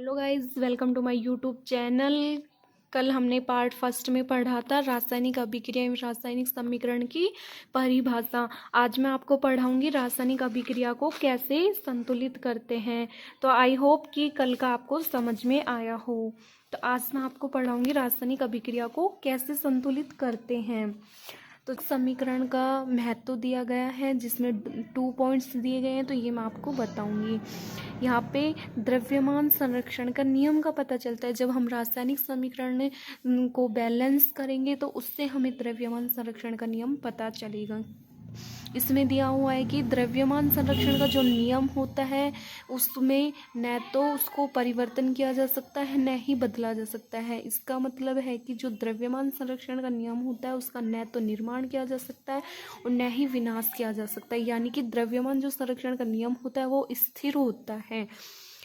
Hello guys, welcome to my YouTube channel. कल हमने part first में पढ़ा था रासायनिक अभिक्रिया एवं रासायनिक समीकरण की परिभाषा। आज मैं आपको पढ़ाऊंगी रासायनिक अभिक्रिया को कैसे संतुलित करते हैं। तो आई होप कि कल का आपको समझ में आया हो। तो आज मैं आपको पढ़ाऊंगी रासायनिक अभिक्रिया को कैसे संतुलित करते हैं। तो समीकरण का महत्व दिया गया है जिसमें 2 पॉइंट्स दिए गए हैं, तो ये मैं आपको बताऊंगी। यहाँ पे द्रव्यमान संरक्षण का नियम का पता चलता है। जब हम रासायनिक समीकरण को बैलेंस करेंगे तो उससे हमें द्रव्यमान संरक्षण का नियम पता चलेगा। इसमें दिया हुआ है कि द्रव्यमान संरक्षण का जो नियम होता है उसमें न तो उसको परिवर्तन किया जा सकता है न ही बदला जा सकता है। इसका मतलब है कि जो द्रव्यमान संरक्षण का नियम होता है उसका न तो निर्माण किया जा सकता है और न ही विनाश किया जा सकता है। यानी कि द्रव्यमान जो संरक्षण का नियम होता है वो स्थिर होता है।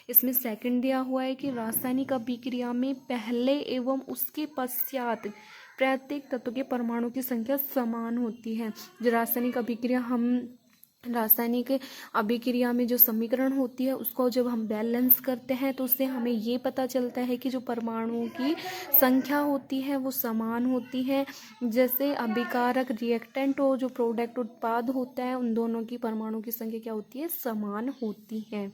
इसमें सेकंड दिया हुआ है कि रासायनिक अभिक्रिया में पहले एवं उसके पश्चात प्रत्येक तत्व के परमाणु की संख्या समान होती है। जो रासायनिक अभिक्रिया में जो समीकरण होती है उसको जब हम बैलेंस करते हैं तो उससे हमें ये पता चलता है कि जो परमाणुओं की संख्या होती है वो समान होती है। जैसे अभिकारक रिएक्टेंट और जो प्रोडक्ट उत्पाद होता है उन दोनों की परमाणु की संख्या क्या होती है, समान होती है।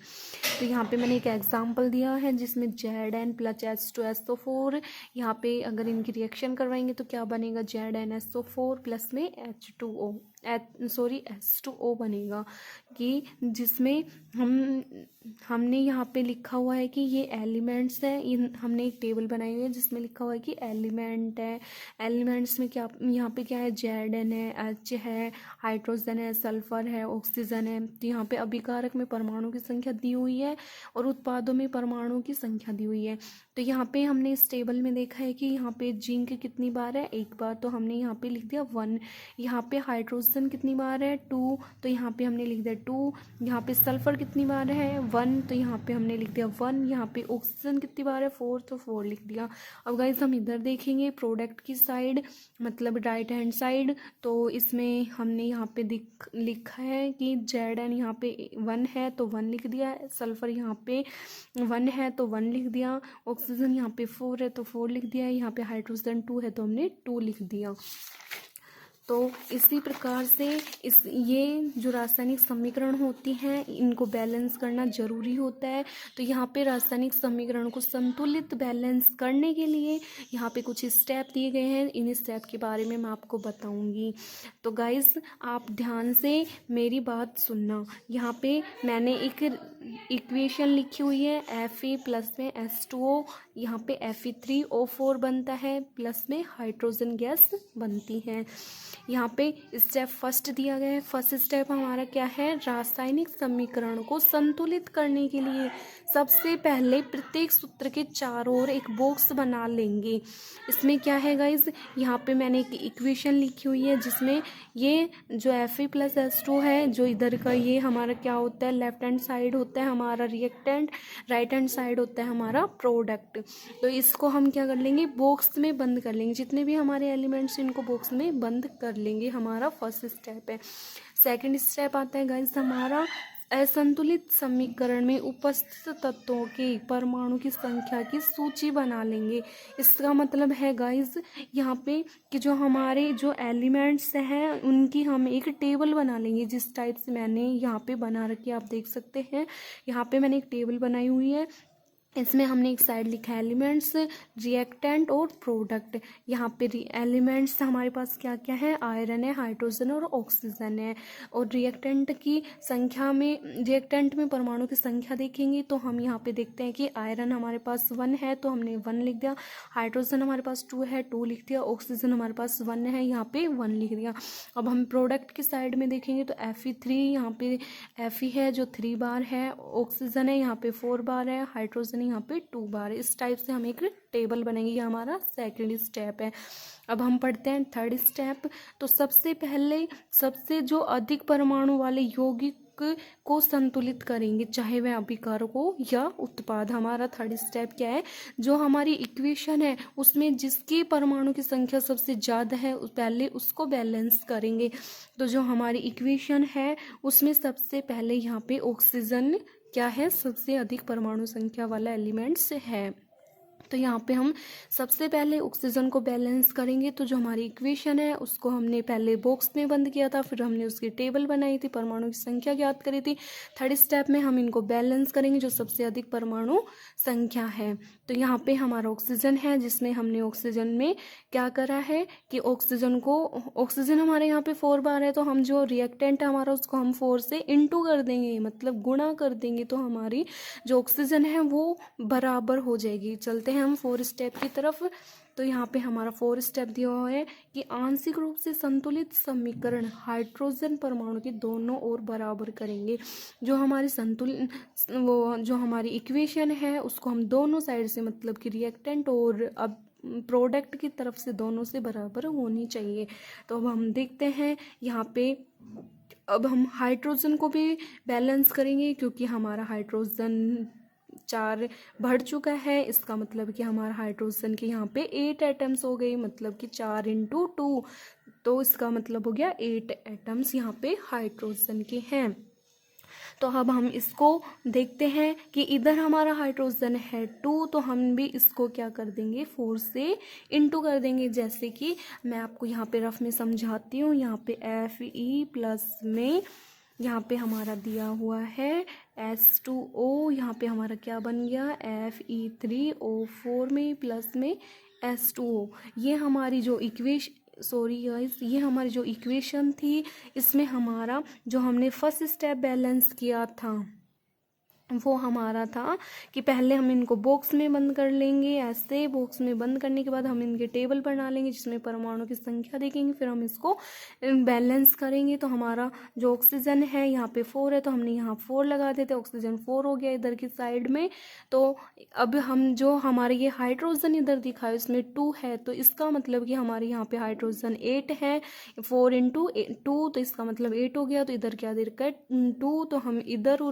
तो यहाँ पे मैंने एक एग्जाम्पल दिया है जिसमें Zn + H2SO4। यहाँ पे अगर इनकी रिएक्शन करवाएंगे तो क्या बनेगा, ZnSO4 प्लस में H2O बनेगा। कि जिसमें हमने यहाँ पे लिखा हुआ है कि ये एलिमेंट्स हैं। हमने एक टेबल बनाई हुई है जिसमें लिखा हुआ है कि एलिमेंट है। एलिमेंट्स में क्या यहाँ पे क्या है, Zn है, H है, हाइड्रोजन है, सल्फर है, ऑक्सीजन है। तो यहाँ पे अभिकारक में परमाणु की संख्या दी हुई है और उत्पादों में परमाणु की संख्या दी हुई है। तो यहाँ पे हमने इस टेबल में देखा है कि यहाँ पे जिंक कितनी बार है, एक बार, तो हमने यहाँ पे लिख दिया 1। यहाँ पे हाइड्रोजन कितनी बार है, 2, तो यहाँ पे हमने लिख दिया 2। यहाँ पे सल्फर कितनी बार है, 1, तो यहाँ पे हमने लिख दिया 1। यहाँ पे ऑक्सीजन कितनी बार है, 4, तो 4 लिख दिया। अब गाइस हम इधर देखेंगे प्रोडक्ट की साइड, मतलब राइट हैंड साइड। तो इसमें हमने यहाँ पे लिखा है कि Zn यहाँ पे 1 है तो 1 लिख दिया, सल्फर यहाँ पे 1 है तो 1 लिख दिया, ऑक्सीजन यहाँ पे 4 है तो 4 लिख दिया, यहाँ पे हाइड्रोजन 2 है तो हमने 2 लिख दिया। तो इसी प्रकार से ये जो रासायनिक समीकरण होती हैं इनको बैलेंस करना ज़रूरी होता है। तो यहाँ पे रासायनिक समीकरण को संतुलित बैलेंस करने के लिए यहाँ पे कुछ स्टेप दिए गए हैं। इन स्टेप के बारे में मैं आपको बताऊंगी। तो गाइस आप ध्यान से मेरी बात सुनना। यहाँ पे मैंने एक इक्वेशन लिखी हुई है, Fe प्लस में H2O, यहाँ पे Fe3O4 बनता है, प्लस में हाइड्रोजन गैस बनती है। यहाँ पे स्टेप फर्स्ट दिया गया है। फर्स्ट स्टेप हमारा क्या है, रासायनिक समीकरण को संतुलित करने के लिए सबसे पहले प्रत्येक सूत्र के चारों ओर एक बॉक्स बना लेंगे। इसमें क्या है गाइज, यहाँ पे मैंने एक इक्वेशन लिखी हुई है जिसमें ये जो Fe प्लस H2 है, जो इधर का ये हमारा क्या होता है, लेफ्ट हैंड साइड होता है हमारा रिएक्टेंट, राइट हैंड साइड होता है हमारा प्रोडक्ट। तो इसको हम क्या कर लेंगे, बॉक्स में बंद कर लेंगे। जितने भी हमारे एलिमेंट्स इनको बॉक्स में बंद कर लेंगे। हमारा फर्स्ट स्टेप है। सेकंड स्टेप आता है गाइस हमारा असंतुलित समीकरण में उपस्थित तत्वों के परमाणु की संख्या की सूची बना लेंगे। इसका मतलब है गाइस यहाँ पे कि जो हमारे जो एलिमेंट्स हैं उनकी हम एक टेबल बना लेंगे, जिस टाइप से मैंने यहाँ पे बना रखी है आप देख सकते हैं। यहाँ पे मैंने एक टेबल बनाई हुई है। इसमें हमने एक साइड लिखा है एलिमेंट्स, रिएक्टेंट और प्रोडक्ट। यहाँ पे एलिमेंट्स हमारे पास क्या क्या है, आयरन है, हाइड्रोजन और ऑक्सीजन है। और रिएक्टेंट की संख्या में, रिएक्टेंट में परमाणु की संख्या देखेंगे तो हम यहाँ पे देखते हैं कि आयरन हमारे पास 1 है तो हमने 1 लिख दिया, हाइड्रोजन हमारे पास 2 है 2 लिख दिया, ऑक्सीजन हमारे पास 1 है यहाँ पे 1 लिख दिया। अब हम प्रोडक्ट की साइड में देखेंगे तो Fe3, यहाँ पे Fe है जो 3 बार है, ऑक्सीजन है यहाँ पे 4 बार है, हाइड्रोजन यहाँ पे 2 बार। इस टाइप से हम एक टेबल बनाएंगे। ये हमारा सेकंड स्टेप है। अब हम पढ़ते हैं थर्ड स्टेप। तो सबसे पहले सबसे जो अधिक परमाणु वाले यौगिक को संतुलित करेंगे, चाहे वह अभिकारक हो या उत्पाद। हमारा थर्ड स्टेप क्या है, जो हमारी इक्वेशन है उसमें जिसकी परमाणु की संख्या सबसे ज़्यादा है पहले उसको बैलेंस करेंगे। तो जो हमारी इक्वेशन है उसमें सबसे पहले यहाँ पे ऑक्सीजन क्या है, सबसे अधिक परमाणु संख्या वाला एलिमेंट्स है। तो यहाँ पे हम सबसे पहले ऑक्सीजन को बैलेंस करेंगे। तो जो हमारी इक्वेशन है उसको हमने पहले बॉक्स में बंद किया था, फिर हमने उसकी टेबल बनाई थी, परमाणु की संख्या ज्ञात करी थी। थर्ड स्टेप में हम इनको बैलेंस करेंगे, जो सबसे अधिक परमाणु संख्या है। तो यहाँ पे हमारा ऑक्सीजन है, जिसमें हमने ऑक्सीजन में क्या करा है कि ऑक्सीजन हमारे यहाँ पे 4 बार है, तो हम जो रिएक्टेंट है हमारा उसको हम 4 से इंटू कर देंगे, मतलब गुणा कर देंगे, तो हमारी जो ऑक्सीजन है वो बराबर हो जाएगी। चलते हैं हम 4 स्टेप की तरफ। तो यहाँ पे हमारा 4 स्टेप दिया हुआ है कि आंशिक रूप से संतुलित समीकरण हाइड्रोजन परमाणु के दोनों ओर बराबर करेंगे। जो हमारी जो हमारी इक्वेशन है उसको हम दोनों साइड से, मतलब कि रिएक्टेंट और अब प्रोडक्ट की तरफ से दोनों से बराबर होनी चाहिए। तो अब हम देखते हैं यहाँ पे, अब हम हाइड्रोजन को भी बैलेंस करेंगे, क्योंकि हमारा हाइड्रोजन 4 बढ़ चुका है। इसका मतलब कि हमारा हाइड्रोजन के यहाँ पे 8 एटम्स हो गए, मतलब कि 4 × 2, तो इसका मतलब हो गया 8 एटम्स यहाँ पे हाइड्रोजन के हैं। तो अब हम इसको देखते हैं कि इधर हमारा हाइड्रोजन है 2, तो हम भी इसको क्या कर देंगे, 4 से इंटू कर देंगे। जैसे कि मैं आपको यहाँ पे रफ में समझाती हूँ। यहाँ पे Fe+ में यहाँ पे हमारा दिया हुआ है H2O, यहाँ पे हमारा क्या बन गया, Fe3O4 में प्लस में H2O। ये हमारी जो ये हमारी जो इक्वेशन थी, इसमें हमारा जो हमने फर्स्ट स्टेप बैलेंस किया था वो हमारा था कि पहले हम इनको बॉक्स में बंद कर लेंगे। ऐसे बॉक्स में बंद करने के बाद हम इनके टेबल बना लेंगे, जिसमें परमाणु की संख्या देखेंगे, फिर हम इसको बैलेंस करेंगे। तो हमारा जो ऑक्सीजन है यहाँ पे 4 है, तो हमने यहाँ 4 लगा देते, ऑक्सीजन 4 हो गया इधर की साइड में। तो अब हम जो हमारे ये हाइड्रोजन इधर दिखा है उसमें 2 है, तो इसका मतलब कि हमारे यहाँ पे हाइड्रोजन 8 है। 4 × 2, तो इसका मतलब 8 हो गया। तो इधर क्या दे रखा है, 2, तो हम इधर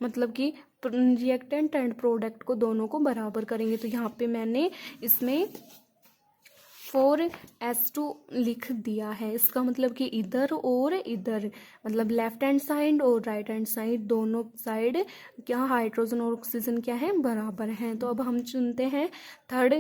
मतलब कि रिएक्टेंट एंड प्रोडक्ट को दोनों को बराबर करेंगे। तो यहाँ पे मैंने इसमें 4s2 लिख दिया है। इसका मतलब कि इधर और इधर, मतलब लेफ्ट हैंड साइड और राइट हैंड साइड, दोनों साइड क्या हाइड्रोजन और ऑक्सीजन क्या है, बराबर हैं। तो अब हम चुनते हैं थर्ड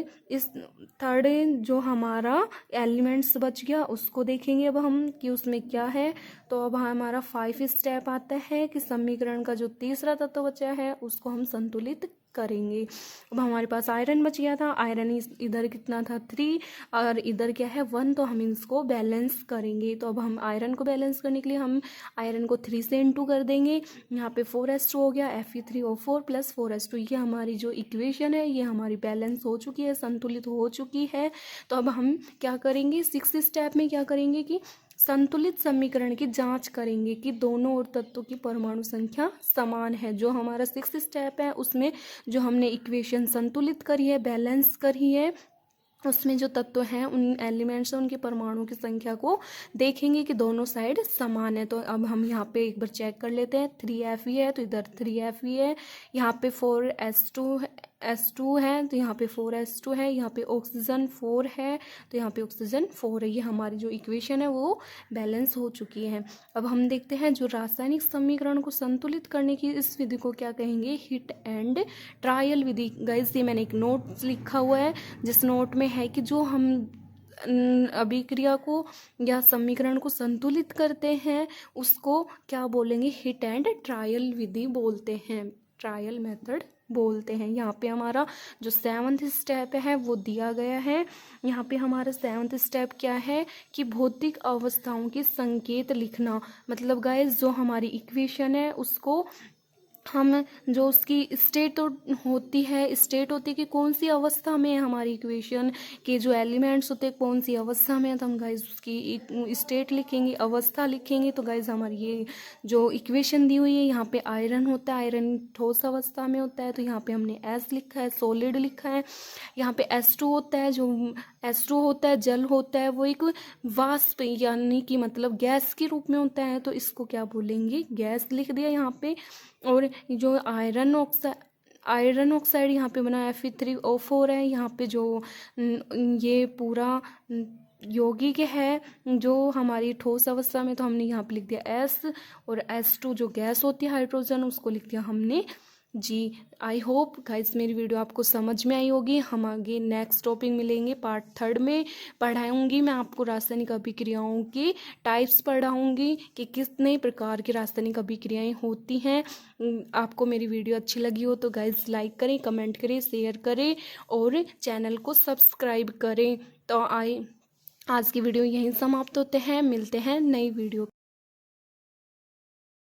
जो हमारा एलिमेंट्स बच गया उसको देखेंगे अब हम कि उसमें क्या है। तो अब हमारा 5 स्टेप आता है कि समीकरण का जो तीसरा तत्व बचा है उसको हम संतुलित करेंगे। अब हमारे पास आयरन बच गया था, आयरन इधर कितना था 3 और इधर क्या है 1, तो हम इसको बैलेंस करेंगे। तो अब हम आयरन को बैलेंस करने के लिए हम आयरन को 3 से इंटू कर देंगे। यहाँ पे 4s2 हो गया, Fe3O4 + 4s2। ये हमारी जो इक्वेशन है ये हमारी बैलेंस हो चुकी है, संतुलित हो चुकी है। तो अब हम क्या करेंगे, 6 स्टेप में क्या करेंगे कि संतुलित समीकरण की जांच करेंगे कि दोनों ओर तत्वों की परमाणु संख्या समान है। जो हमारा 6 स्टेप है उसमें जो हमने इक्वेशन संतुलित करी है, बैलेंस करी है, उसमें जो तत्व हैं उन एलिमेंट्स हैं उनके परमाणु की संख्या को देखेंगे कि दोनों साइड समान है। तो अब हम यहाँ पे एक बार चेक कर लेते हैं। 3Fe है तो इधर 3Fe है, यहाँ पे 4s2 है तो यहाँ पे 4s2 है, यहाँ पे ऑक्सीजन 4 है तो यहाँ पे ऑक्सीजन 4 है। ये हमारी जो इक्वेशन है वो बैलेंस हो चुकी है। अब हम देखते हैं जो रासायनिक समीकरण को संतुलित करने की इस विधि को क्या कहेंगे, hit and trial Vidhi. Guys ये मैंने एक नोट लिखा हुआ है जिस नोट में है कि जो हम अभिक्रिया को या समीकरण को संतुलित करते हैं उसको क्या बोलेंगे, हिट एंड ट्रायल विधि बोलते हैं, ट्रायल मेथड बोलते हैं। यहाँ पे हमारा जो 7th स्टेप है वो दिया गया है। यहाँ पे हमारा 7th स्टेप क्या है कि भौतिक अवस्थाओं के संकेत लिखना। मतलब गाइस जो हमारी इक्वेशन है उसको हम जो उसकी स्टेट होती है कि कौन सी अवस्था में है हमारी इक्वेशन के जो एलिमेंट्स होते हैं कौन सी अवस्था में है, तो हम गाइज उसकी स्टेट लिखेंगे, अवस्था लिखेंगे। तो गाइज हमारी ये जो इक्वेशन दी हुई है यहाँ पे आयरन होता है, आयरन ठोस अवस्था में होता है तो यहाँ पे हमने S लिखा है, सॉलिड लिखा है। यहाँ पे S2 होता है, जो S2 होता है जल होता है, वो एक वाष्प यानी कि मतलब गैस के रूप में होता है, तो इसको क्या बोलेंगे, गैस लिख दिया यहाँ पे। और जो आयरन ऑक्साइड यहाँ पे बना Fe3O4 है। यहाँ पे जो ये पूरा यौगिक है जो हमारी ठोस अवस्था में, तो हमने यहाँ पे लिख दिया S, और H2 जो गैस होती है हाइड्रोजन, उसको लिख दिया हमने G। आई होप गाइस मेरी वीडियो आपको समझ में आई होगी। हम आगे नेक्स्ट टॉपिक मिलेंगे, पार्ट 3 में पढ़ाऊंगी मैं आपको रासायनिक अभिक्रियाओं की टाइप्स पढ़ाऊंगी कि कितने प्रकार की रासायनिक अभिक्रियाएं होती हैं। आपको मेरी वीडियो अच्छी लगी हो तो गाइस लाइक करें, कमेंट करें, शेयर करें और चैनल को सब्सक्राइब करें। तो आज की वीडियो यहीं समाप्त होते हैं, मिलते हैं नई वीडियो।